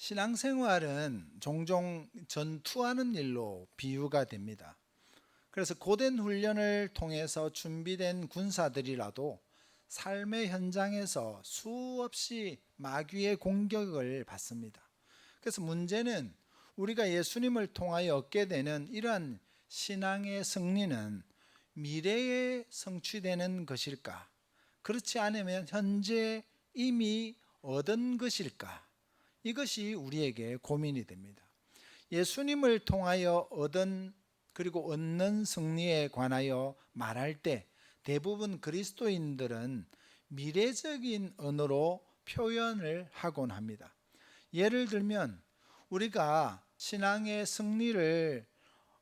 신앙생활은 종종 전투하는 일로 비유가 됩니다. 그래서 고된 훈련을 통해서 준비된 군사들이라도 삶의 현장에서 수없이 마귀의 공격을 받습니다. 그래서 문제는 우리가 예수님을 통하여 얻게 되는 이러한 신앙의 승리는 미래에 성취되는 것일까? 그렇지 않으면 현재 이미 얻은 것일까? 이것이 우리에게 고민이 됩니다. 예수님을 통하여 얻은 그리고 얻는 승리에 관하여 말할 때 대부분 그리스도인들은 미래적인 언어로 표현을 하곤 합니다. 예를 들면 우리가 신앙의 승리를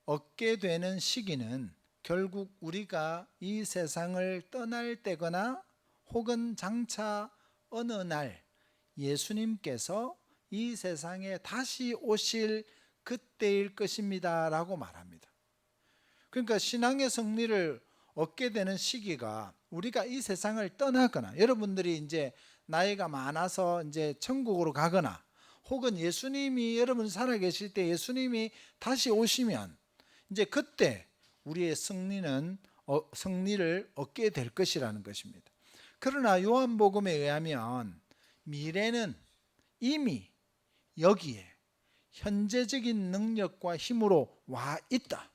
얻게 되는 시기는 결국 우리가 이 세상을 떠날 때거나 혹은 장차 어느 날 예수님께서 이 세상에 다시 오실 그때일 것입니다 라고 말합니다. 그러니까 신앙의 승리를 얻게 되는 시기가 우리가 이 세상을 떠나거나, 여러분들이 이제 나이가 많아서 이제 천국으로 가거나, 혹은 예수님이 여러분 살아계실 때 예수님이 다시 오시면 이제 그때 우리의 승리를 얻게 될 것이라는 것입니다. 그러나 요한복음에 의하면 미래는 이미 여기에 현재적인 능력과 힘으로 와 있다.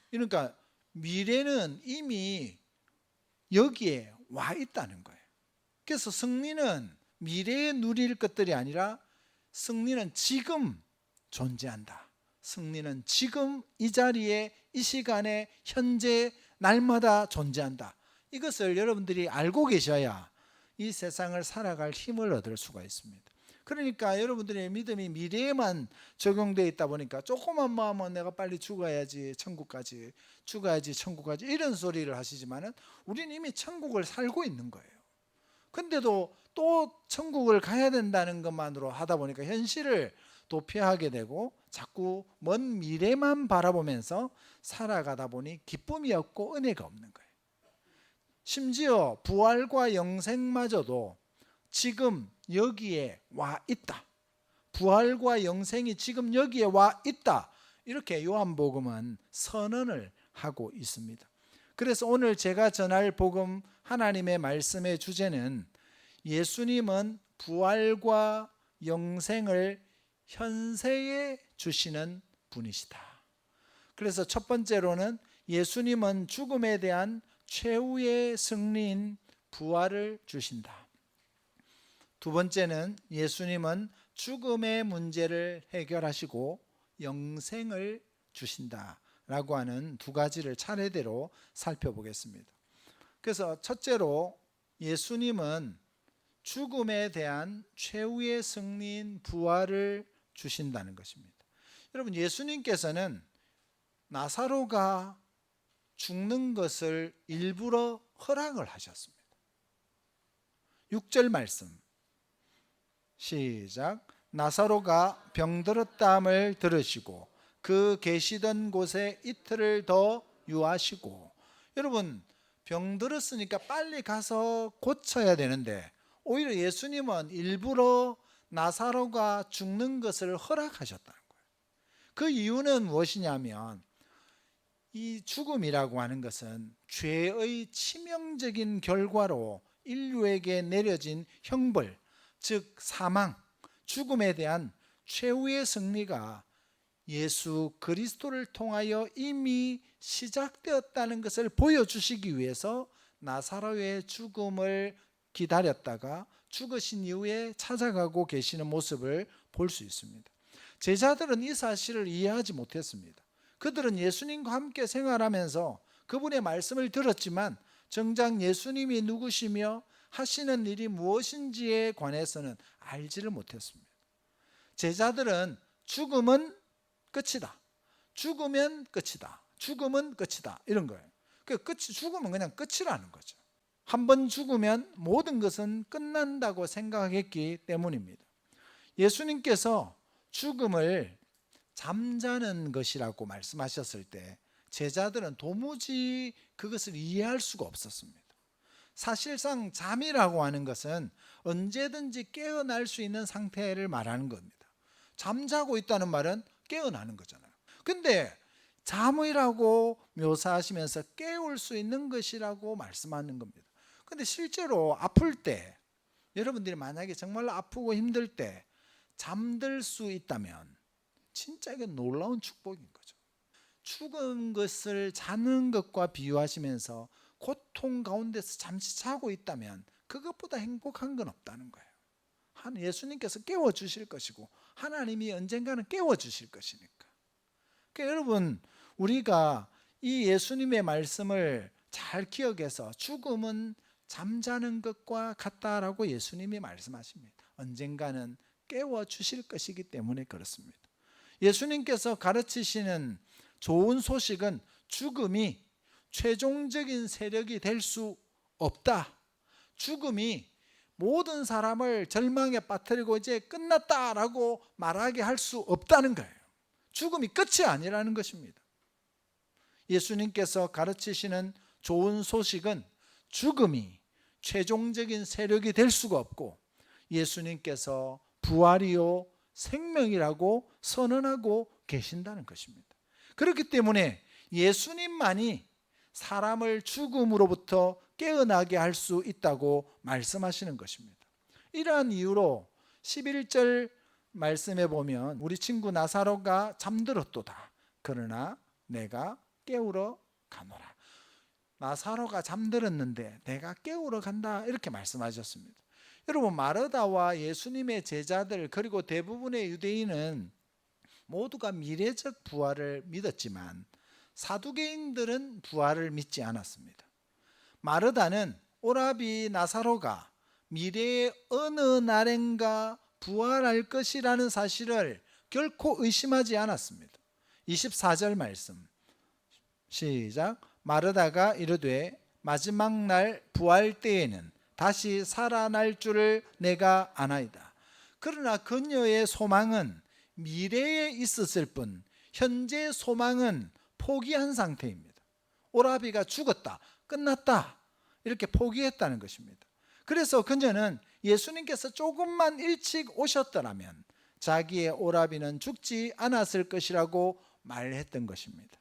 그러니까 미래는 이미 여기에 와 있다는 거예요. 그래서 승리는 미래에 누릴 것들이 아니라 승리는 지금 존재한다. 승리는 지금 이 자리에 이 시간에 현재 날마다 존재한다. 이것을 여러분들이 알고 계셔야 이 세상을 살아갈 힘을 얻을 수가 있습니다. 그러니까 여러분들의 믿음이 미래에만 적용되어 있다 보니까 조금만 마음은 내가 빨리 죽어야지 천국까지, 죽어야지 천국까지, 이런 소리를 하시지만은 우리는 이미 천국을 살고 있는 거예요. 근데도 또 천국을 가야 된다는 것만으로 하다 보니까 현실을 도피하게 되고 자꾸 먼 미래만 바라보면서 살아가다 보니 기쁨이 없고 은혜가 없는 거예요. 심지어 부활과 영생마저도 지금 여기에 와 있다. 부활과 영생이 지금 여기에 와 있다. 이렇게 요한복음은 선언을 하고 있습니다. 그래서 오늘 제가 전할 복음 하나님의 말씀의 주제는 예수님은 부활과 영생을 현세에 주시는 분이시다. 그래서 첫 번째로는 예수님은 죽음에 대한 최후의 승리인 부활을 주신다. 두 번째는 예수님은 죽음의 문제를 해결하시고 영생을 주신다라고 하는 두 가지를 차례대로 살펴보겠습니다. 그래서 첫째로 예수님은 죽음에 대한 최후의 승리인 부활을 주신다는 것입니다. 여러분, 예수님께서는 나사로가 죽는 것을 일부러 허락을 하셨습니다. 6절 말씀 시작. 나사로가 병들었다함을 들으시고 그 계시던 곳에 이틀을 더 유하시고. 여러분, 병들었으니까 빨리 가서 고쳐야 되는데 오히려 예수님은 일부러 나사로가 죽는 것을 허락하셨다는 거예요. 그 이유는 무엇이냐면 이 죽음이라고 하는 것은 죄의 치명적인 결과로 인류에게 내려진 형벌, 즉 사망, 죽음에 대한 최후의 승리가 예수 그리스도를 통하여 이미 시작되었다는 것을 보여주시기 위해서 나사로의 죽음을 기다렸다가 죽으신 이후에 찾아가고 계시는 모습을 볼 수 있습니다. 제자들은 이 사실을 이해하지 못했습니다. 그들은 예수님과 함께 생활하면서 그분의 말씀을 들었지만 정작 예수님이 누구시며 하시는 일이 무엇인지에 관해서는 알지를 못했습니다. 제자들은 죽음은 끝이다, 죽으면 끝이다, 죽음은 끝이다, 이런 거예요. 죽음은 그냥 끝이라는 거죠. 한번 죽으면 모든 것은 끝난다고 생각했기 때문입니다. 예수님께서 죽음을 잠자는 것이라고 말씀하셨을 때 제자들은 도무지 그것을 이해할 수가 없었습니다. 사실상 잠이라고 하는 것은 언제든지 깨어날 수 있는 상태를 말하는 겁니다. 잠자고 있다는 말은 깨어나는 거잖아요. 근데 잠이라고 묘사하시면서 깨울 수 있는 것이라고 말씀하는 겁니다. 근데 실제로 아플 때, 여러분들이 만약에 정말로 아프고 힘들 때 잠들 수 있다면 진짜 이건 놀라운 축복인 거죠. 죽은 것을 자는 것과 비유하시면서 고통 가운데서 잠시 자고 있다면 그것보다 행복한 건 없다는 거예요. 예수님께서 깨워주실 것이고 하나님이 언젠가는 깨워주실 것이니까. 그러니까 여러분, 우리가 이 예수님의 말씀을 잘 기억해서 죽음은 잠자는 것과 같다라고 예수님이 말씀하십니다. 언젠가는 깨워주실 것이기 때문에 그렇습니다. 예수님께서 가르치시는 좋은 소식은 죽음이 최종적인 세력이 될 수 없다. 죽음이 모든 사람을 절망에 빠뜨리고 이제 끝났다라고 말하게 할 수 없다는 거예요. 죽음이 끝이 아니라는 것입니다. 예수님께서 가르치시는 좋은 소식은 죽음이 최종적인 세력이 될 수가 없고 예수님께서 부활이요 생명이라고 선언하고 계신다는 것입니다. 그렇기 때문에 예수님만이 사람을 죽음으로부터 깨어나게 할 수 있다고 말씀하시는 것입니다. 이러한 이유로 11절 말씀에 보면 우리 친구 나사로가 잠들었도다. 그러나 내가 깨우러 가노라. 나사로가 잠들었는데 내가 깨우러 간다 이렇게 말씀하셨습니다. 여러분, 마르다와 예수님의 제자들 그리고 대부분의 유대인은 모두가 미래적 부활을 믿었지만 사두개인들은 부활을 믿지 않았습니다. 마르다는 오라비 나사로가 미래의 어느 날엔가 부활할 것이라는 사실을 결코 의심하지 않았습니다. 24절 말씀 시작. 마르다가 이르되 마지막 날 부활 때에는 다시 살아날 줄을 내가 아나이다. 그러나 그녀의 소망은 미래에 있었을 뿐 현재 소망은 포기한 상태입니다. 오라비가 죽었다, 끝났다 이렇게 포기했다는 것입니다. 그래서 그녀는 예수님께서 조금만 일찍 오셨더라면 자기의 오라비는 죽지 않았을 것이라고 말했던 것입니다.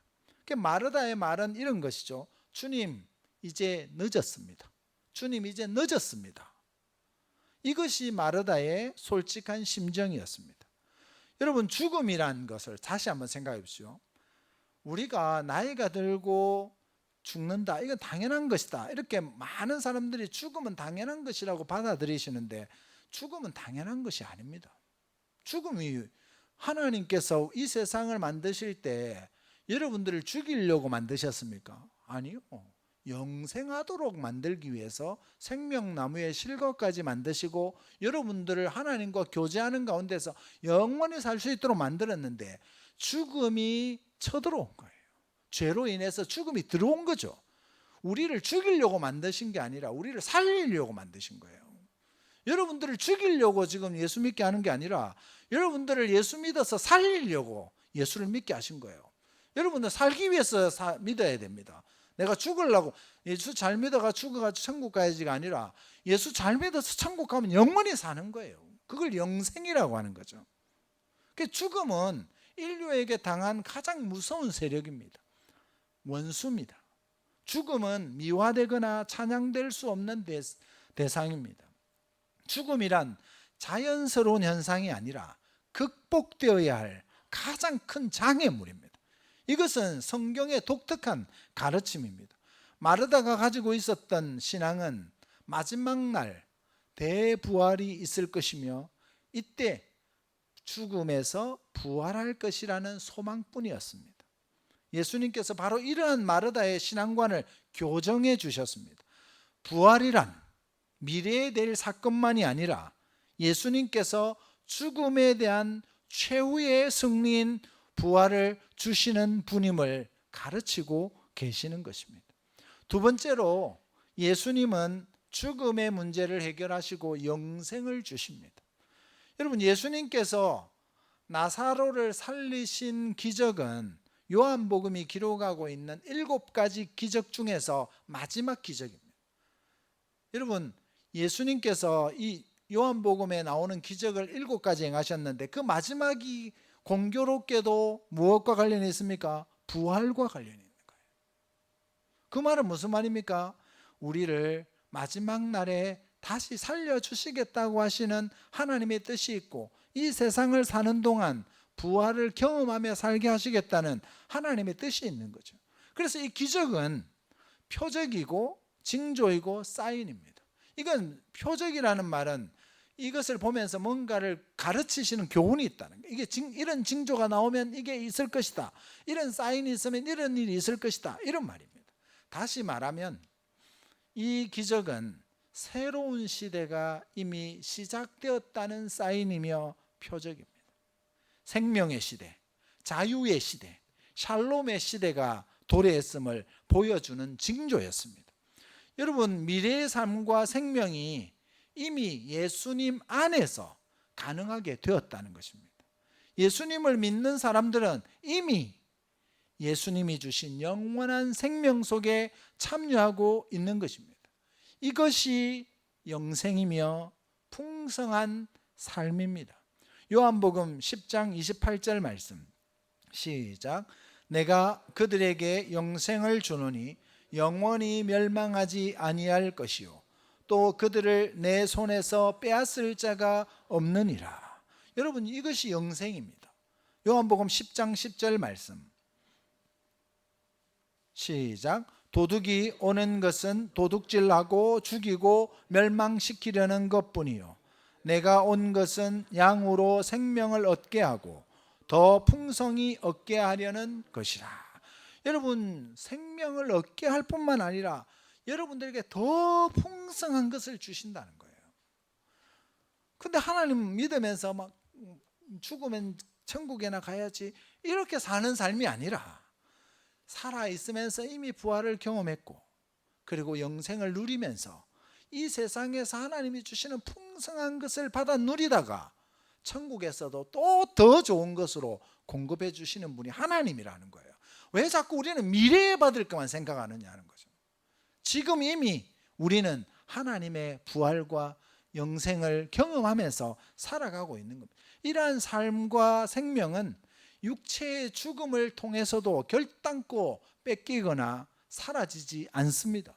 마르다의 말은 이런 것이죠. 주님, 이제 늦었습니다. 주님, 이제 늦었습니다. 이것이 마르다의 솔직한 심정이었습니다. 여러분, 죽음이란 것을 다시 한번 생각해 보십시오. 우리가 나이가 들고 죽는다, 이건 당연한 것이다, 이렇게 많은 사람들이 죽음은 당연한 것이라고 받아들이시는데 죽음은 당연한 것이 아닙니다. 죽음이 하나님께서 이 세상을 만드실 때 여러분들을 죽이려고 만드셨습니까? 아니요. 영생하도록 만들기 위해서 생명나무의 실과까지 만드시고 여러분들을 하나님과 교제하는 가운데서 영원히 살 수 있도록 만들었는데 죽음이 쳐들어온 거예요. 죄로 인해서 죽음이 들어온 거죠. 우리를 죽이려고 만드신 게 아니라 우리를 살리려고 만드신 거예요. 여러분들을 죽이려고 지금 예수 믿게 하는 게 아니라 여러분들을 예수 믿어서 살리려고 예수를 믿게 하신 거예요. 여러분들 살기 위해서 믿어야 됩니다. 내가 죽으려고 예수 잘 믿어가 죽어가지고 천국 가야지가 아니라 예수 잘 믿어서 천국 가면 영원히 사는 거예요. 그걸 영생이라고 하는 거죠. 죽음은 인류에게 당한 가장 무서운 세력입니다. 원수입니다. 죽음은 미화되거나 찬양될 수 없는 대상입니다. 죽음이란 자연스러운 현상이 아니라 극복되어야 할 가장 큰 장애물입니다. 이것은 성경의 독특한 가르침입니다. 마르다가 가지고 있었던 신앙은 마지막 날 대부활이 있을 것이며 이때 죽음에서 부활할 것이라는 소망뿐이었습니다. 예수님께서 바로 이러한 마르다의 신앙관을 교정해 주셨습니다. 부활이란 미래에 될 사건만이 아니라 예수님께서 죽음에 대한 최후의 승리인 부활을 주시는 분임을 가르치고 계시는 것입니다. 두 번째로 예수님은 죽음의 문제를 해결하시고 영생을 주십니다. 여러분, 예수님께서 나사로를 살리신 기적은 요한복음이 기록하고 있는 7가지 기적 중에서 마지막 기적입니다. 여러분, 예수님께서 이 요한복음에 나오는 기적을 7가지 행하셨는데 그 마지막이 공교롭게도 무엇과 관련이 있습니까? 부활과 관련이 있는 거예요. 그 말은 무슨 말입니까? 우리를 마지막 날에 다시 살려주시겠다고 하시는 하나님의 뜻이 있고 이 세상을 사는 동안 부활을 경험하며 살게 하시겠다는 하나님의 뜻이 있는 거죠. 그래서 이 기적은 표적이고 징조이고 사인입니다. 이건 표적이라는 말은 이것을 보면서 뭔가를 가르치시는 교훈이 있다는 거예요. 이게 이런 징조가 나오면 이게 있을 것이다. 이런 사인이 있으면 이런 일이 있을 것이다. 이런 말입니다. 다시 말하면 이 기적은 새로운 시대가 이미 시작되었다는 사인이며 표적입니다. 생명의 시대, 자유의 시대, 샬롬의 시대가 도래했음을 보여주는 징조였습니다. 여러분, 미래의 삶과 생명이 이미 예수님 안에서 가능하게 되었다는 것입니다. 예수님을 믿는 사람들은 이미 예수님이 주신 영원한 생명 속에 참여하고 있는 것입니다. 이것이 영생이며 풍성한 삶입니다. 요한복음 10장 28절 말씀 시작. 내가 그들에게 영생을 주노니 영원히 멸망하지 아니할 것이요 또 그들을 내 손에서 빼앗을 자가 없느니라. 여러분, 이것이 영생입니다. 요한복음 10장 10절 말씀 시작. 도둑이 오는 것은 도둑질하고 죽이고 멸망시키려는 것뿐이요 내가 온 것은 양으로 생명을 얻게 하고 더 풍성히 얻게 하려는 것이라. 여러분, 생명을 얻게 할 뿐만 아니라 여러분들에게 더 풍성한 것을 주신다는 거예요. 근데 하나님 믿으면서 막 죽으면 천국에나 가야지 이렇게 사는 삶이 아니라 살아있으면서 이미 부활을 경험했고 그리고 영생을 누리면서 이 세상에서 하나님이 주시는 풍성한 것을 받아 누리다가 천국에서도 또 더 좋은 것으로 공급해 주시는 분이 하나님이라는 거예요. 왜 자꾸 우리는 미래에 받을 것만 생각하느냐는 거죠. 지금 이미 우리는 하나님의 부활과 영생을 경험하면서 살아가고 있는 겁니다. 이러한 삶과 생명은 육체의 죽음을 통해서도 결단코 뺏기거나 사라지지 않습니다.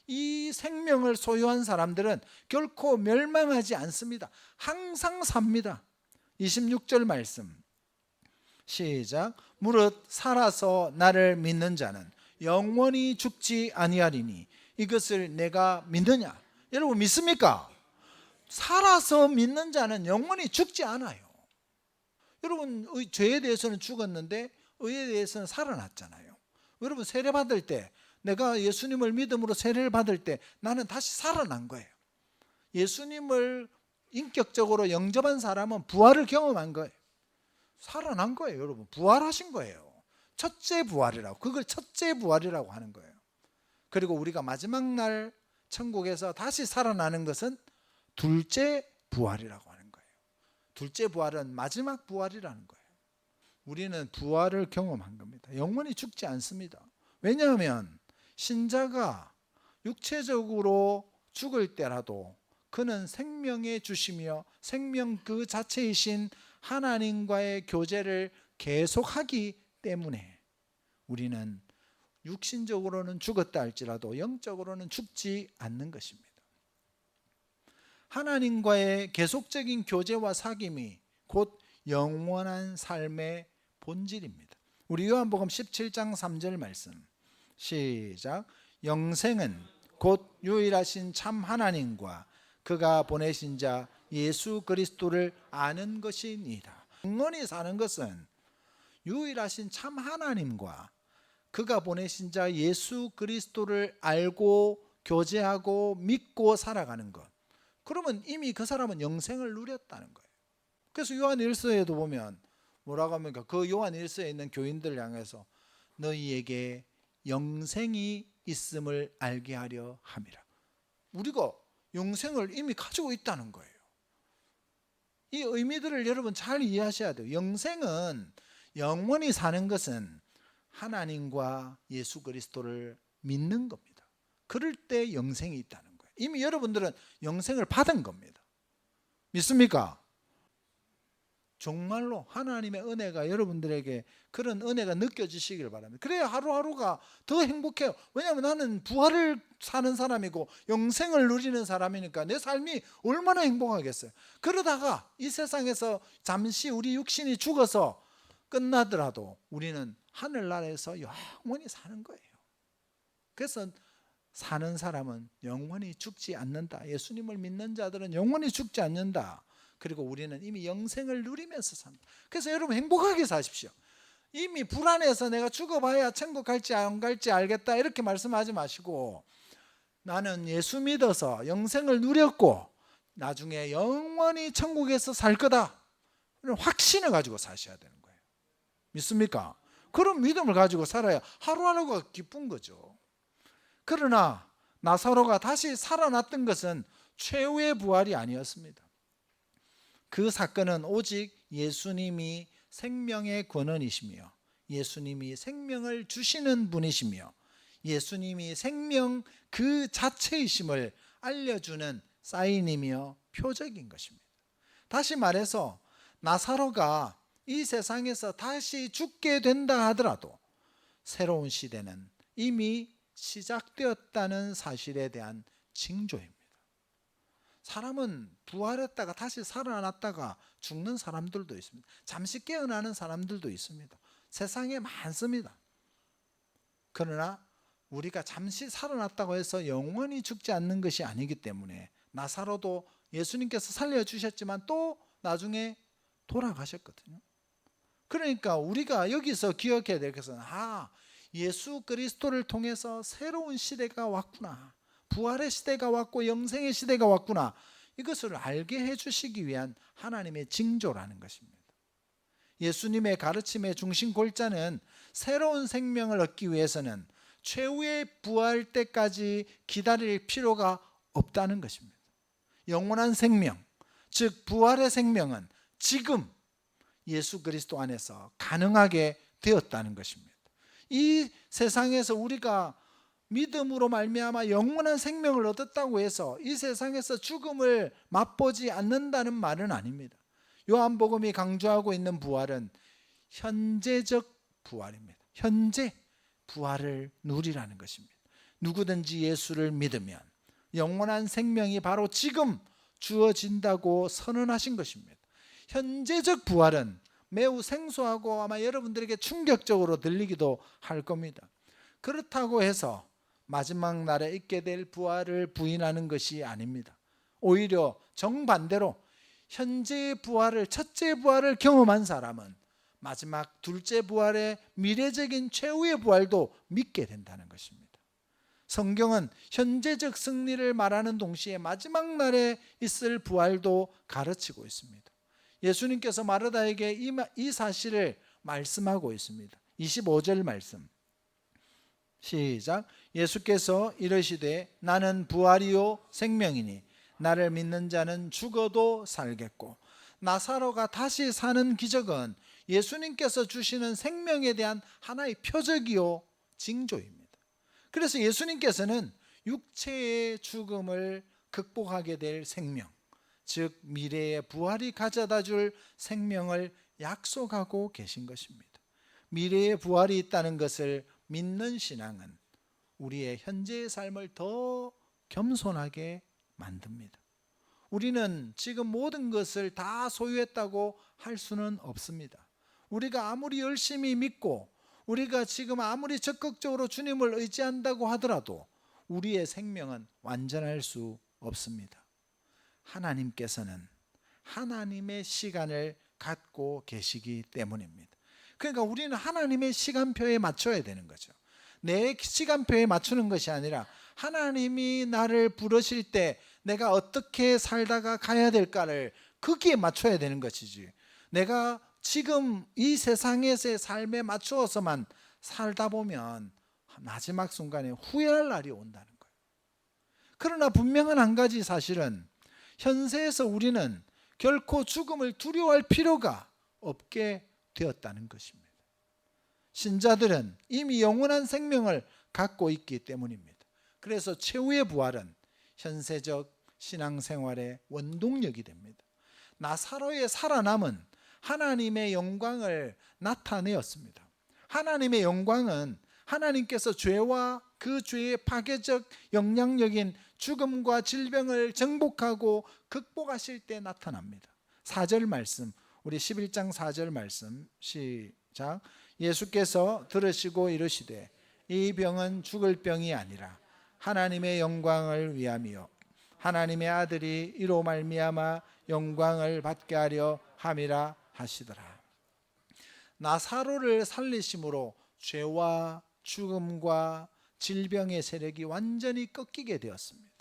이 생명을 소유한 사람들은 결코 멸망하지 않습니다. 항상 삽니다. 26절 말씀 시작. 무릇 살아서 나를 믿는 자는 영원히 죽지 아니하리니 이것을 내가 믿느냐? 여러분, 믿습니까? 살아서 믿는 자는 영원히 죽지 않아요. 여러분, 죄에 대해서는 죽었는데 의에 대해서는 살아났잖아요. 여러분, 세례 받을 때 내가 예수님을 믿음으로 세례를 받을 때 나는 다시 살아난 거예요. 예수님을 인격적으로 영접한 사람은 부활을 경험한 거예요. 살아난 거예요. 여러분, 부활하신 거예요. 첫째 부활이라고, 그걸 첫째 부활이라고 하는 거예요. 그리고 우리가 마지막 날 천국에서 다시 살아나는 것은 둘째 부활이라고 하는 거예요. 둘째 부활은 마지막 부활이라는 거예요. 우리는 부활을 경험한 겁니다. 영원히 죽지 않습니다. 왜냐하면 신자가 육체적으로 죽을 때라도 그는 생명의 주시며 생명 그 자체이신 하나님과의 교제를 계속하기 때문에 우리는 육신적으로는 죽었다 할지라도 영적으로는 죽지 않는 것입니다. 하나님과의 계속적인 교제와 사귐이 곧 영원한 삶의 본질입니다. 우리 요한복음 17장 3절 말씀 시작. 영생은 곧 유일하신 참 하나님과 그가 보내신 자 예수 그리스도를 아는 것이니이다. 영원히 사는 것은 유일하신 참 하나님과 그가 보내신 자 예수 그리스도를 알고 교제하고 믿고 살아가는 것. 그러면 이미 그 사람은 영생을 누렸다는 거예요. 그래서 요한 1서에도 보면 뭐라고 합니까? 그 요한 1서에 있는 교인들을 향해서 너희에게 영생이 있음을 알게 하려 함이라. 우리가 영생을 이미 가지고 있다는 거예요. 이 의미들을 여러분 잘 이해하셔야 돼요. 영생은, 영원히 사는 것은 하나님과 예수 그리스도를 믿는 겁니다. 그럴 때 영생이 있다는 거예요. 이미 여러분들은 영생을 받은 겁니다. 믿습니까? 정말로 하나님의 은혜가 여러분들에게 그런 은혜가 느껴지시길 바랍니다. 그래야 하루하루가 더 행복해요. 왜냐하면 나는 부활을 사는 사람이고 영생을 누리는 사람이니까 내 삶이 얼마나 행복하겠어요. 그러다가 이 세상에서 잠시 우리 육신이 죽어서 끝나더라도 우리는 하늘나라에서 영원히 사는 거예요. 그래서 사는 사람은 영원히 죽지 않는다. 예수님을 믿는 자들은 영원히 죽지 않는다. 그리고 우리는 이미 영생을 누리면서 삽니다. 그래서 여러분 행복하게 사십시오. 이미 불안해서 내가 죽어봐야 천국 갈지 안 갈지 알겠다 이렇게 말씀하지 마시고, 나는 예수 믿어서 영생을 누렸고 나중에 영원히 천국에서 살 거다, 확신을 가지고 사셔야 되는 거예요. 믿습니까? 그런 믿음을 가지고 살아야 하루하루가 기쁜 거죠. 그러나 나사로가 다시 살아났던 것은 최후의 부활이 아니었습니다. 그 사건은 오직 예수님이 생명의 권원이시며 예수님이 생명을 주시는 분이시며 예수님이 생명 그 자체이심을 알려주는 사인이며 표적인 것입니다. 다시 말해서 나사로가 이 세상에서 다시 죽게 된다 하더라도 새로운 시대는 이미 시작되었다는 사실에 대한 징조입니다. 사람은 부활했다가 다시 살아났다가 죽는 사람들도 있습니다. 잠시 깨어나는 사람들도 있습니다. 세상에 많습니다. 그러나 우리가 잠시 살아났다고 해서 영원히 죽지 않는 것이 아니기 때문에 나사로도 예수님께서 살려주셨지만 또 나중에 돌아가셨거든요. 그러니까 우리가 여기서 기억해야 될 것은 예수 그리스도를 통해서 새로운 시대가 왔구나, 부활의 시대가 왔고 영생의 시대가 왔구나, 이것을 알게 해주시기 위한 하나님의 징조라는 것입니다. 예수님의 가르침의 중심 골자는 새로운 생명을 얻기 위해서는 최후의 부활 때까지 기다릴 필요가 없다는 것입니다. 영원한 생명, 즉 부활의 생명은 지금 예수 그리스도 안에서 가능하게 되었다는 것입니다. 이 세상에서 우리가 믿음으로 말미암아 영원한 생명을 얻었다고 해서 이 세상에서 죽음을 맛보지 않는다는 말은 아닙니다. 요한복음이 강조하고 있는 부활은 현재적 부활입니다. 현재 부활을 누리라는 것입니다. 누구든지 예수를 믿으면 영원한 생명이 바로 지금 주어진다고 선언하신 것입니다. 현재적 부활은 매우 생소하고 아마 여러분들에게 충격적으로 들리기도 할 겁니다. 그렇다고 해서 마지막 날에 있게 될 부활을 부인하는 것이 아닙니다. 오히려 정반대로 현재의 부활을, 첫째 부활을 경험한 사람은 마지막 둘째 부활의 미래적인 최후의 부활도 믿게 된다는 것입니다. 성경은 현재적 승리를 말하는 동시에 마지막 날에 있을 부활도 가르치고 있습니다. 예수님께서 마르다에게 이 사실을 말씀하고 있습니다. 25절 말씀 시작. 예수께서 이르시되 나는 부활이요 생명이니 나를 믿는 자는 죽어도 살겠고. 나사로가 다시 사는 기적은 예수님께서 주시는 생명에 대한 하나의 표적이요 징조입니다. 그래서 예수님께서는 육체의 죽음을 극복하게 될 생명, 즉 미래의 부활이 가져다 줄 생명을 약속하고 계신 것입니다. 미래의 부활이 있다는 것을 믿는 신앙은 우리의 현재의 삶을 더 겸손하게 만듭니다. 우리는 지금 모든 것을 다 소유했다고 할 수는 없습니다. 우리가 아무리 열심히 믿고 우리가 지금 아무리 적극적으로 주님을 의지한다고 하더라도 우리의 생명은 완전할 수 없습니다. 하나님께서는 하나님의 시간을 갖고 계시기 때문입니다. 그러니까 우리는 하나님의 시간표에 맞춰야 되는 거죠. 내 시간표에 맞추는 것이 아니라 하나님이 나를 부르실 때 내가 어떻게 살다가 가야 될까를 거기에 맞춰야 되는 것이지, 내가 지금 이 세상에서의 삶에 맞추어서만 살다 보면 마지막 순간에 후회할 날이 온다는 거예요. 그러나 분명한 한 가지 사실은 현세에서 우리는 결코 죽음을 두려워할 필요가 없게 되었다는 것입니다. 신자들은 이미 영원한 생명을 갖고 있기 때문입니다. 그래서 최후의 부활은 현세적 신앙생활의 원동력이 됩니다. 나사로의 살아남은 하나님의 영광을 나타내었습니다. 하나님의 영광은 하나님께서 죄와 그 죄의 파괴적 영향력인 죽음과 질병을 정복하고 극복하실 때 나타납니다. 4절 말씀, 우리 11장 4절 말씀 시작. 예수께서 들으시고 이르시되 이 병은 죽을 병이 아니라 하나님의 영광을 위함이요 하나님의 아들이 이로 말미암아 영광을 받게 하려 함이라 하시더라. 나사로를 살리심으로 죄와 죽음과 질병의 세력이 완전히 꺾이게 되었습니다.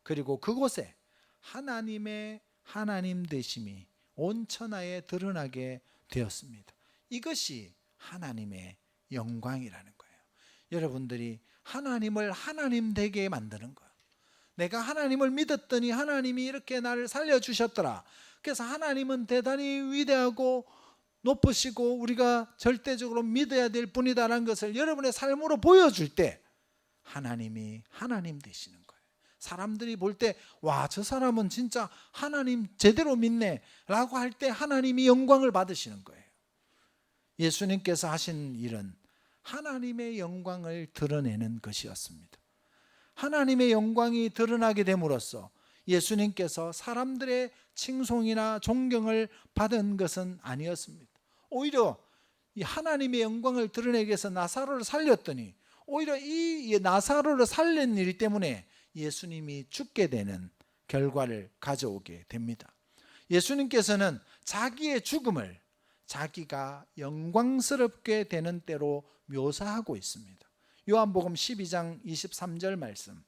그리고 그곳에 하나님의 하나님 되심이 온 천하에 드러나게 되었습니다. 이것이 하나님의 영광이라는 거예요. 여러분들이 하나님을 하나님 되게 만드는 거예요. 내가 하나님을 믿었더니 하나님이 이렇게 나를 살려주셨더라. 그래서 하나님은 대단히 위대하고 높으시고 우리가 절대적으로 믿어야 될 분이다라는 것을 여러분의 삶으로 보여줄 때 하나님이 하나님 되시는 거예요. 사람들이 볼 때 와, 저 사람은 진짜 하나님 제대로 믿네 라고 할 때 하나님이 영광을 받으시는 거예요. 예수님께서 하신 일은 하나님의 영광을 드러내는 것이었습니다. 하나님의 영광이 드러나게 됨으로써 예수님께서 사람들의 칭송이나 존경을 받은 것은 아니었습니다. 오히려 이 하나님의 영광을 드러내기 위해서 나사로를 살렸더니 오히려 이 나사로를 살린 일 때문에 예수님이 죽게 되는 결과를 가져오게 됩니다. 예수님께서는 자기의 죽음을 자기가 영광스럽게 되는 때로 묘사하고 있습니다. 요한복음 12장 23절 말씀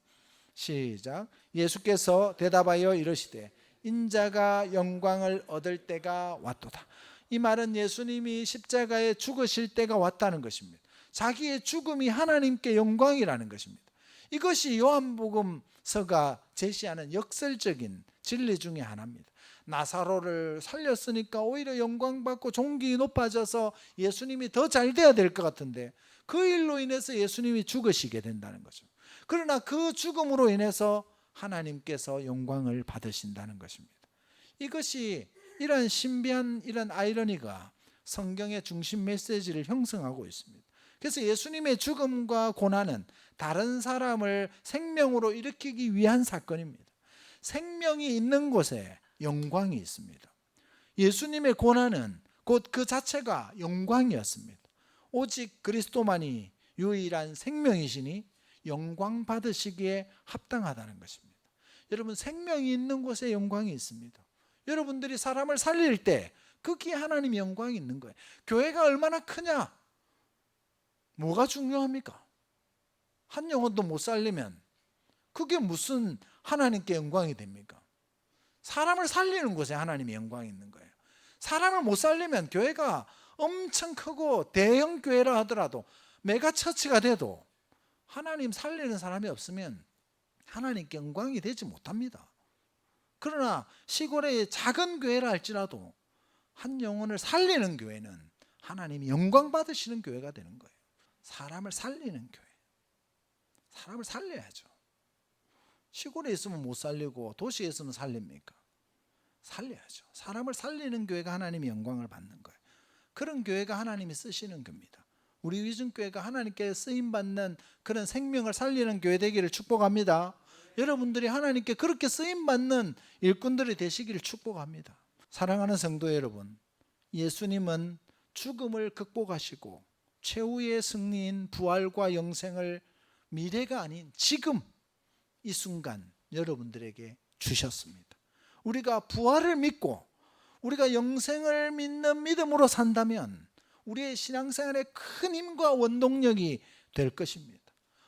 시작. 예수께서 대답하여 이르시되 인자가 영광을 얻을 때가 왔도다. 이 말은 예수님이 십자가에 죽으실 때가 왔다는 것입니다. 자기의 죽음이 하나님께 영광이라는 것입니다. 이것이 요한복음서가 제시하는 역설적인 진리 중에 하나입니다. 나사로를 살렸으니까 오히려 영광받고 존귀가 높아져서 예수님이 더 잘 돼야 될 것 같은데 그 일로 인해서 예수님이 죽으시게 된다는 거죠. 그러나 그 죽음으로 인해서 하나님께서 영광을 받으신다는 것입니다. 이것이 이런 신비한 이런 아이러니가 성경의 중심 메시지를 형성하고 있습니다. 그래서 예수님의 죽음과 고난은 다른 사람을 생명으로 일으키기 위한 사건입니다. 생명이 있는 곳에 영광이 있습니다. 예수님의 고난은 곧 그 자체가 영광이었습니다. 오직 그리스도만이 유일한 생명이시니 영광 받으시기에 합당하다는 것입니다. 여러분, 생명이 있는 곳에 영광이 있습니다. 여러분들이 사람을 살릴 때 거기에 하나님의 영광이 있는 거예요. 교회가 얼마나 크냐? 뭐가 중요합니까? 한 영혼도 못 살리면 그게 무슨 하나님께 영광이 됩니까? 사람을 살리는 곳에 하나님의 영광이 있는 거예요. 사람을 못 살리면 교회가 엄청 크고 대형 교회라 하더라도 메가처치가 돼도 하나님 살리는 사람이 없으면 하나님께 영광이 되지 못합니다. 그러나 시골의 작은 교회라 할지라도 한 영혼을 살리는 교회는 하나님이 영광 받으시는 교회가 되는 거예요. 사람을 살리는 교회. 사람을 살려야죠. 시골에 있으면 못 살리고 도시에 있으면 살립니까? 살려야죠. 사람을 살리는 교회가 하나님의 영광을 받는 거예요. 그런 교회가 하나님이 쓰시는 겁니다. 우리 위중교회가 하나님께 쓰임받는 그런 생명을 살리는 교회 되기를 축복합니다. 여러분들이 하나님께 그렇게 쓰임받는 일꾼들이 되시기를 축복합니다. 사랑하는 성도 여러분, 예수님은 죽음을 극복하시고 최후의 승리인 부활과 영생을 미래가 아닌 지금 이 순간 여러분들에게 주셨습니다. 우리가 부활을 믿고 우리가 영생을 믿는 믿음으로 산다면 우리의 신앙생활에 큰 힘과 원동력이 될 것입니다.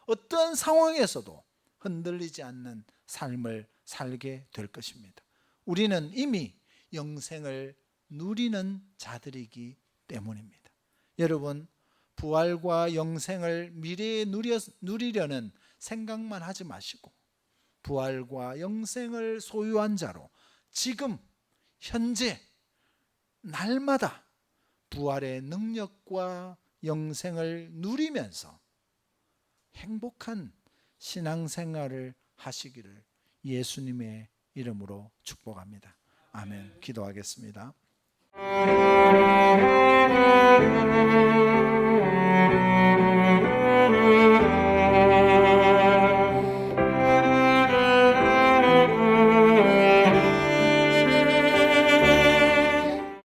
어떤 상황에서도 흔들리지 않는 삶을 살게 될 것입니다. 우리는 이미 영생을 누리는 자들이기 때문입니다. 여러분, 부활과 영생을 미래에 누리려는 생각만 하지 마시고 부활과 영생을 소유한 자로 지금 현재 날마다 부활의 능력과 영생을 누리면서 행복한 신앙생활을 하시기를 예수님의 이름으로 축복합니다. 아멘. 기도하겠습니다.